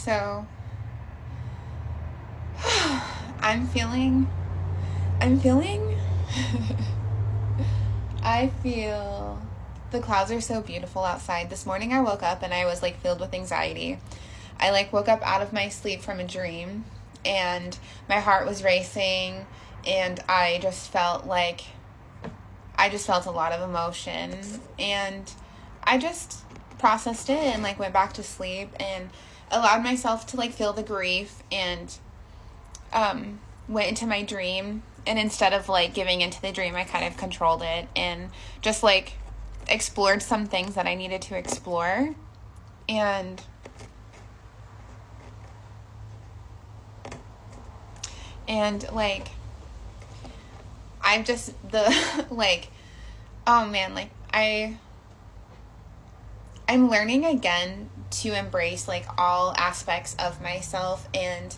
So I'm feeling I feel the clouds are so beautiful outside. This morning I woke up and I was like filled with anxiety. I like woke up out of my sleep from a dream and my heart was racing and I just felt a lot of emotion, and I just processed it and like went back to sleep and allowed myself to like feel the grief, and went into my dream. And instead of like giving into the dream, I kind of controlled it and just like explored some things that I needed to explore. And like I've just like, oh man, like I'm learning again to embrace like all aspects of myself, and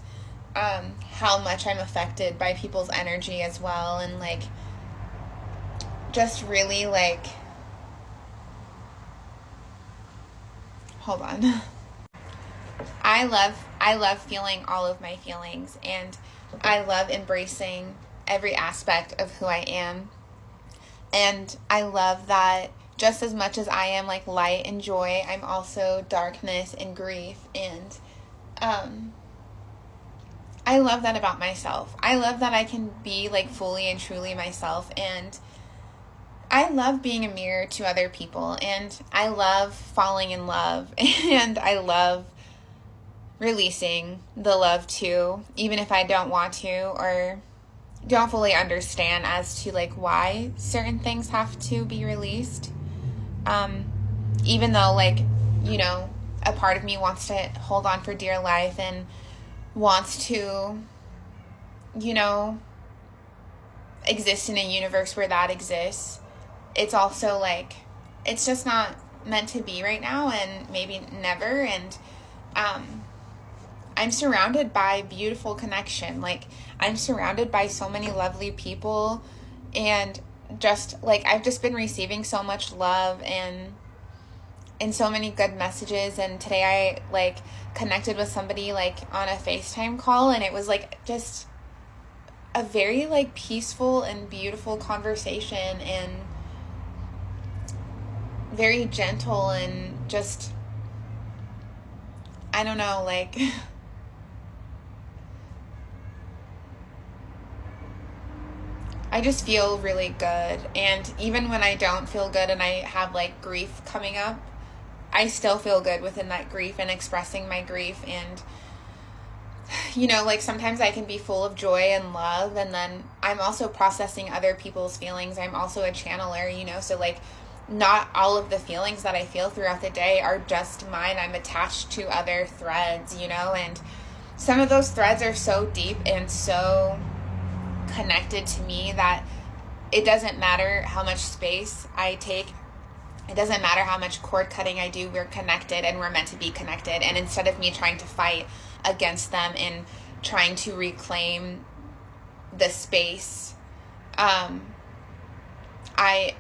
how much I'm affected by people's energy as well, and like just really like, hold on. I love feeling all of my feelings, and I love embracing every aspect of who I am. And I love that just as much as I am like light and joy, I'm also darkness and grief. And I love that about myself. I love that I can be like fully and truly myself. And I love being a mirror to other people. And I love falling in love. And I love releasing the love too, even if I don't want to or don't fully understand as to like why certain things have to be released. Even though like, you know, a part of me wants to hold on for dear life and wants to, you know, exist in a universe where that exists. It's also like, it's just not meant to be right now, and maybe never. And I'm surrounded by beautiful connection. Like, I'm surrounded by so many lovely people, and just like I've just been receiving so much love and so many good messages. And today I like connected with somebody like on a FaceTime call, and it was like just a very like peaceful and beautiful conversation, and very gentle, and just, I don't know, like I just feel really good. And even when I don't feel good and I have like grief coming up, I still feel good within that grief and expressing my grief. And, you know, like sometimes I can be full of joy and love, and then I'm also processing other people's feelings. I'm also a channeler, you know, so like not all of the feelings that I feel throughout the day are just mine. I'm attached to other threads, you know, and some of those threads are so deep and so connected to me that it doesn't matter how much space I take. It doesn't matter how much cord cutting I do. We're connected, and we're meant to be connected. And instead of me trying to fight against them and trying to reclaim the space, I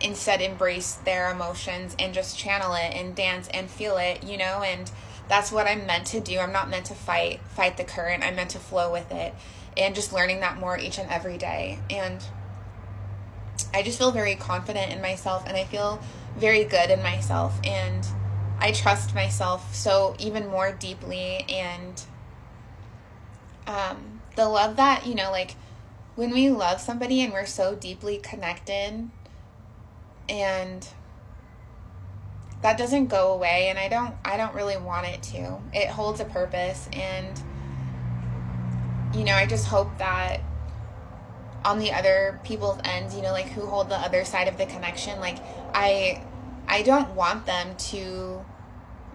instead embrace their emotions and just channel it and dance and feel it, you know. And that's what I'm meant to do. I'm not meant to fight the current. I'm meant to flow with it, and just learning that more each and every day. And I just feel very confident in myself, and I feel very good in myself, and I trust myself so even more deeply. And the love that, you know, like when we love somebody and we're so deeply connected, and that doesn't go away, and I don't really want it to. It holds a purpose. And you know, I just hope that on the other people's ends, you know, like who hold the other side of the connection, like I don't want them to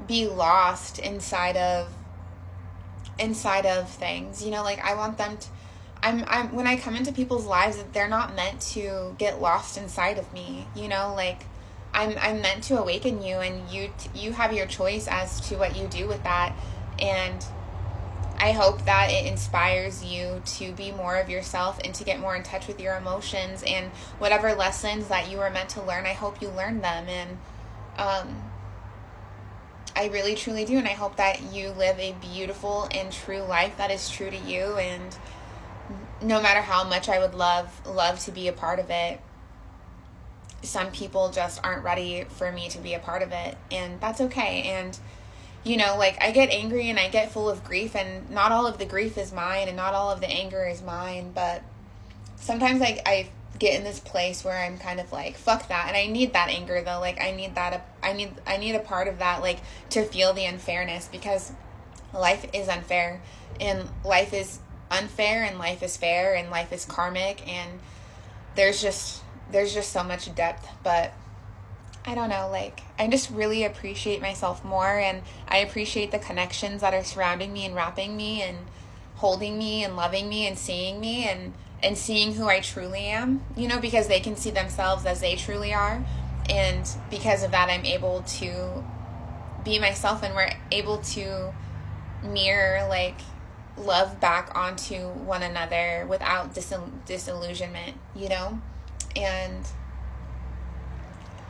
be lost inside of things, you know, like I want them to, I'm when I come into people's lives, that they're not meant to get lost inside of me, you know, like I'm meant to awaken you, and you have your choice as to what you do with that. And I hope that it inspires you to be more of yourself and to get more in touch with your emotions, and whatever lessons that you were meant to learn, I hope you learn them. And I really truly do, and I hope that you live a beautiful and true life that is true to you. And no matter how much I would love to be a part of it, some people just aren't ready for me to be a part of it, and that's okay. And like, I get angry and I get full of grief, and not all of the grief is mine and not all of the anger is mine, but sometimes I get in this place where I'm kind of like, fuck that. And I need that anger though. Like, I need a part of that, like, to feel the unfairness, because life is unfair, and life is unfair, and life is fair, and life is karmic, and there's just so much depth. But I don't know, like, I just really appreciate myself more, and I appreciate the connections that are surrounding me and wrapping me and holding me and loving me and seeing me and seeing who I truly am, because they can see themselves as they truly are. And because of that, I'm able to be myself, and we're able to mirror, like, love back onto one another without disillusionment, And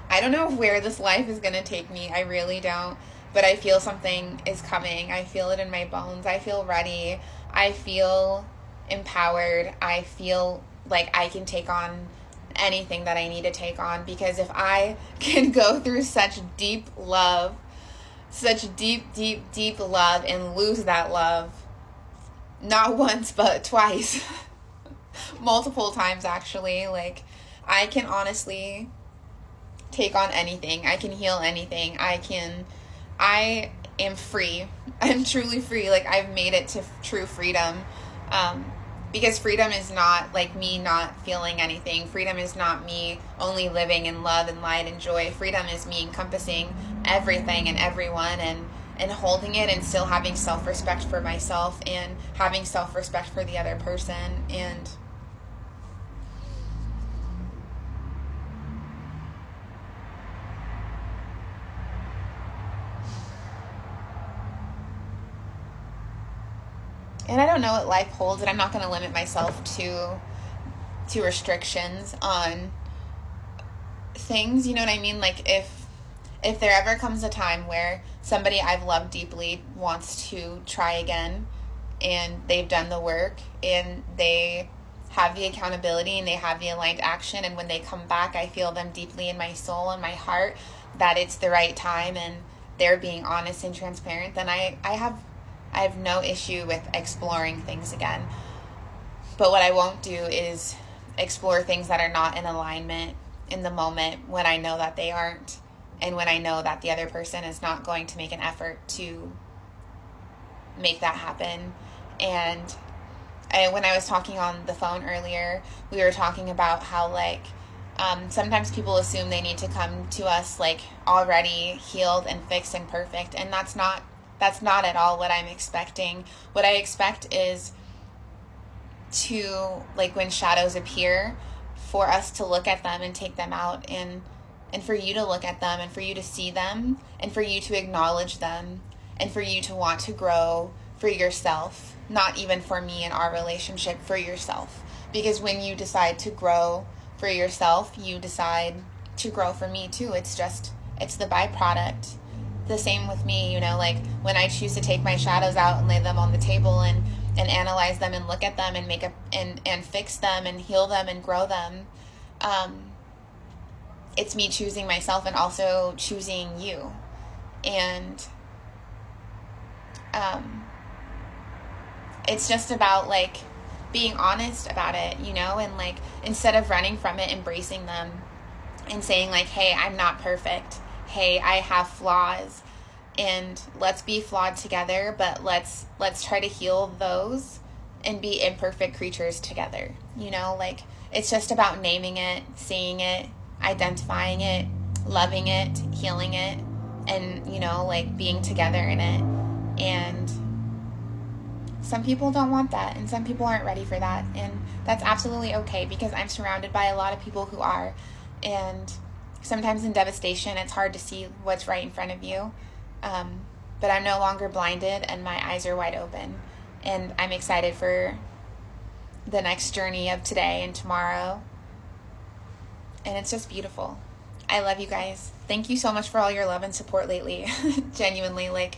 I don't know where this life is going to take me. I really don't. But I feel something is coming. I feel it in my bones. I feel ready. I feel empowered. I feel like I can take on anything that I need to take on. Because if I can go through such deep love, such deep, deep, deep love, and lose that love, not once, but twice, multiple times actually, like, I can honestly take on anything. I can heal anything. I am free. I'm truly free. Like, I've made it to true freedom. Because freedom is not like me not feeling anything. Freedom is not me only living in love and light and joy. Freedom is me encompassing everything and everyone, and holding it, and still having self-respect for myself, and having self-respect for the other person. And I don't know what life holds, and I'm not going to limit myself to restrictions on things, you know what I mean? Like, if there ever comes a time where somebody I've loved deeply wants to try again, and they've done the work, and they have the accountability, and they have the aligned action, and when they come back, I feel them deeply in my soul and my heart that it's the right time, and they're being honest and transparent, then I have no issue with exploring things again. But what I won't do is explore things that are not in alignment in the moment, when I know that they aren't, and when I know that the other person is not going to make an effort to make that happen. And when I was talking on the phone earlier, we were talking about how, like, sometimes people assume they need to come to us, like, already healed and fixed and perfect, and that's not at all what I'm expecting. What I expect is to, like, when shadows appear, for us to look at them and take them out, and for you to look at them, and for you to see them, and for you to acknowledge them, and for you to want to grow for yourself, not even for me and our relationship, for yourself. Because when you decide to grow for yourself, you decide to grow for me too. It's the byproduct. The same with me, like, when I choose to take my shadows out and lay them on the table and analyze them and look at them and and fix them and heal them and grow them, it's me choosing myself and also choosing you. And it's just about, like, being honest about it, and, like, instead of running from it, embracing them and saying, like, hey, I'm not perfect. Hey, I have flaws, and let's be flawed together, but let's try to heal those and be imperfect creatures together. Like, it's just about naming it, seeing it, identifying it, loving it, healing it, and, like, being together in it. And some people don't want that, and some people aren't ready for that, and that's absolutely okay, because I'm surrounded by a lot of people who are. And sometimes in devastation, it's hard to see what's right in front of you, but I'm no longer blinded, and my eyes are wide open, and I'm excited for the next journey of today and tomorrow, and it's just beautiful. I love you guys. Thank you so much for all your love and support lately. Genuinely, like,